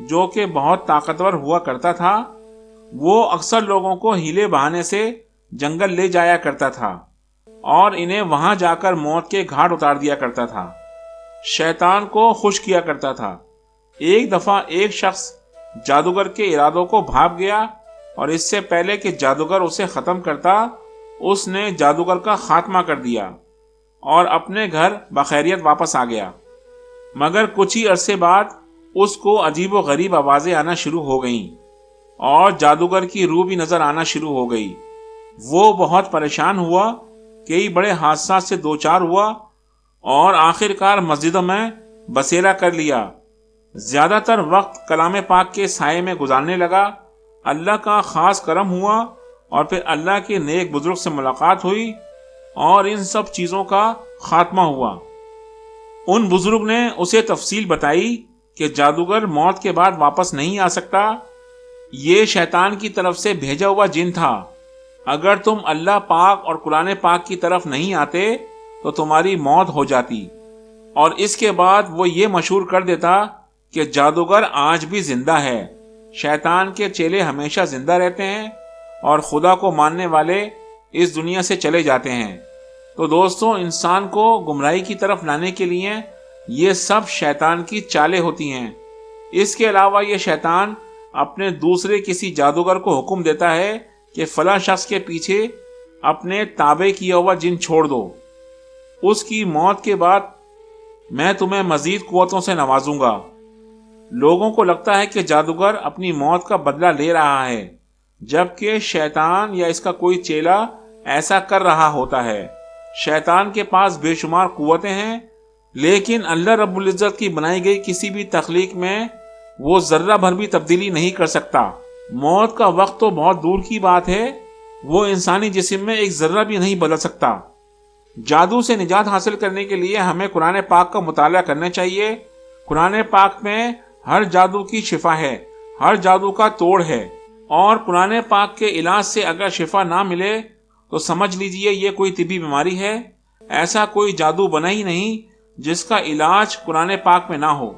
جو کہ بہت طاقتور ہوا کرتا تھا، وہ اکثر لوگوں کو ہیلے بہانے سے جنگل لے جایا کرتا تھا اور انہیں وہاں جا کر موت کے گھاٹ اتار دیا کرتا تھا، شیطان کو خوش کیا کرتا تھا۔ ایک دفعہ ایک شخص جادوگر کے ارادوں کو بھاپ گیا اور اس سے پہلے کہ جادوگر اسے ختم کرتا، اس نے جادوگر کا خاتمہ کر دیا اور اپنے گھر بخیریت واپس آ گیا۔ مگر کچھ ہی عرصے بعد اس کو عجیب و غریب آوازیں آنا شروع ہو گئیں اور جادوگر کی روح بھی نظر آنا شروع ہو گئی۔ وہ بہت پریشان ہوا، کئی بڑے حادثات سے دوچار ہوا اور آخرکار مسجدوں میں بسیرا کر لیا۔ زیادہ تر وقت کلام پاک کے سائے میں گزارنے لگا۔ اللہ کا خاص کرم ہوا اور پھر اللہ کے نیک بزرگ سے ملاقات ہوئی اور ان سب چیزوں کا خاتمہ ہوا۔ ان بزرگ نے اسے تفصیل بتائی کہ جادوگر موت کے بعد واپس نہیں آ سکتا، یہ شیطان کی طرف سے بھیجا ہوا جن تھا۔ اگر تم اللہ پاک اور قرآن پاک کی طرف نہیں آتے تو تمہاری موت ہو جاتی، اور اس کے بعد وہ یہ مشہور کر دیتا کہ جادوگر آج بھی زندہ ہے، شیطان کے چیلے ہمیشہ زندہ رہتے ہیں اور خدا کو ماننے والے اس دنیا سے چلے جاتے ہیں۔ تو دوستوں، انسان کو گمراہی کی طرف لانے کے لیے یہ سب شیطان کی چالیں ہوتی ہیں۔ اس کے علاوہ یہ شیطان اپنے دوسرے کسی جادوگر کو حکم دیتا ہے کہ فلاں شخص کے پیچھے اپنے تابع کیا ہوا جن چھوڑ دو، اس کی موت کے بعد میں تمہیں مزید قوتوں سے نوازوں گا۔ لوگوں کو لگتا ہے کہ جادوگر اپنی موت کا بدلہ لے رہا ہے، جبکہ شیطان یا اس کا کوئی چیلا ایسا کر رہا ہوتا ہے۔ شیطان کے پاس بے شمار قوتیں ہیں، لیکن اللہ رب العزت کی بنائی گئی کسی بھی تخلیق میں وہ ذرہ بھر بھی تبدیلی نہیں کر سکتا۔ موت کا وقت تو بہت دور کی بات ہے، وہ انسانی جسم میں ایک ذرہ بھی نہیں بدل سکتا۔ جادو سے نجات حاصل کرنے کے لیے ہمیں قرآن پاک کا مطالعہ کرنا چاہیے۔ قرآن پاک میں ہر جادو کی شفا ہے، ہر جادو کا توڑ ہے، اور قرآن پاک کے علاج سے اگر شفا نہ ملے تو سمجھ لیجئے یہ کوئی طبی بیماری ہے۔ ایسا کوئی جادو بنا ہی نہیں جس کا علاج قرآن پاک میں نہ ہو۔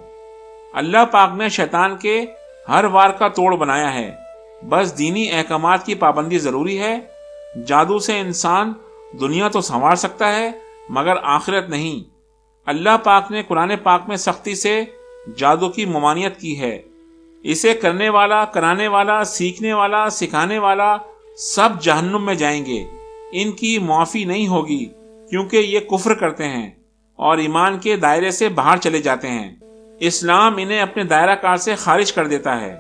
اللہ پاک نے شیطان کے ہر وار کا توڑ بنایا ہے، بس دینی احکامات کی پابندی ضروری ہے۔ جادو سے انسان دنیا تو سنوار سکتا ہے مگر آخرت نہیں۔ اللہ پاک نے قرآن پاک میں سختی سے جادو کی ممانعت کی ہے۔ اسے کرنے والا، کرانے والا، سیکھنے والا، سکھانے والا سب جہنم میں جائیں گے، ان کی معافی نہیں ہوگی، کیونکہ یہ کفر کرتے ہیں اور ایمان کے دائرے سے باہر چلے جاتے ہیں۔ اسلام انہیں اپنے دائرہ کار سے خارج کر دیتا ہے۔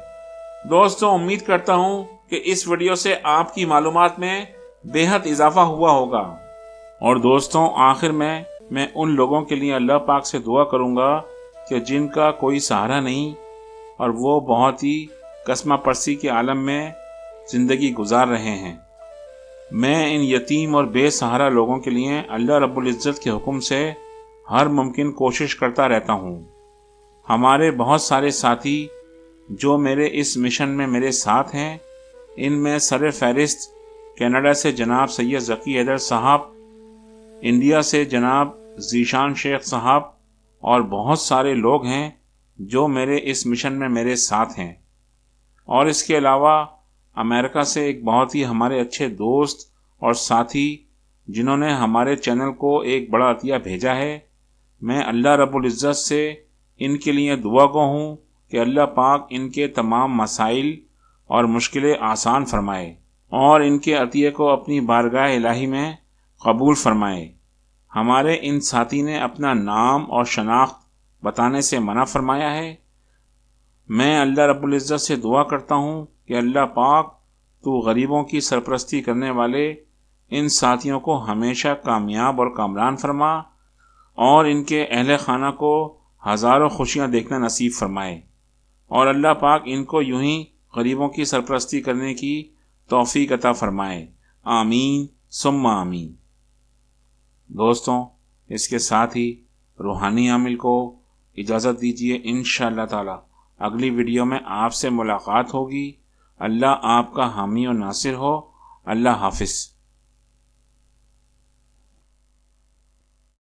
دوستوں، امید کرتا ہوں کہ اس ویڈیو سے آپ کی معلومات میں بے حد اضافہ ہوا ہوگا۔ اور دوستوں، آخر میں ان لوگوں کے لیے اللہ پاک سے دعا کروں گا کہ جن کا کوئی سہارا نہیں اور وہ بہت ہی قسمہ پرسی کے عالم میں زندگی گزار رہے ہیں، میں ان یتیم اور بے سہارا لوگوں کے لیے اللہ رب العزت کے حکم سے ہر ممکن کوشش کرتا رہتا ہوں۔ ہمارے بہت سارے ساتھی جو میرے اس مشن میں میرے ساتھ ہیں، ان میں سر فہرست کینیڈا سے جناب سید ذکی حیدر صاحب، انڈیا سے جناب ذیشان شیخ صاحب اور بہت سارے لوگ ہیں جو میرے اس مشن میں میرے ساتھ ہیں۔ اور اس کے علاوہ امریکہ سے ایک بہت ہی ہمارے اچھے دوست اور ساتھی جنہوں نے ہمارے چینل کو ایک بڑا عطیہ بھیجا ہے۔ میں اللہ رب العزت سے ان کے لیے دعا گو ہوں کہ اللہ پاک ان کے تمام مسائل اور مشکلیں آسان فرمائے اور ان کے عطیے کو اپنی بارگاہ الہی میں قبول فرمائے۔ ہمارے ان ساتھی نے اپنا نام اور شناخت بتانے سے منع فرمایا ہے۔ میں اللہ رب العزت سے دعا کرتا ہوں کہ اللہ پاک تو غریبوں کی سرپرستی کرنے والے ان ساتھیوں کو ہمیشہ کامیاب اور کامران فرما اور ان کے اہل خانہ کو ہزاروں خوشیاں دیکھنا نصیب فرمائے، اور اللہ پاک ان کو یوں ہی غریبوں کی سرپرستی کرنے کی توفیق عطا فرمائے۔ آمین ثم آمین۔ دوستوں، اس کے ساتھ ہی روحانی عامل کو اجازت دیجیے۔ انشاءاللہ تعالی اگلی ویڈیو میں آپ سے ملاقات ہوگی۔ اللہ آپ کا حامی و ناصر ہو۔ اللہ حافظ۔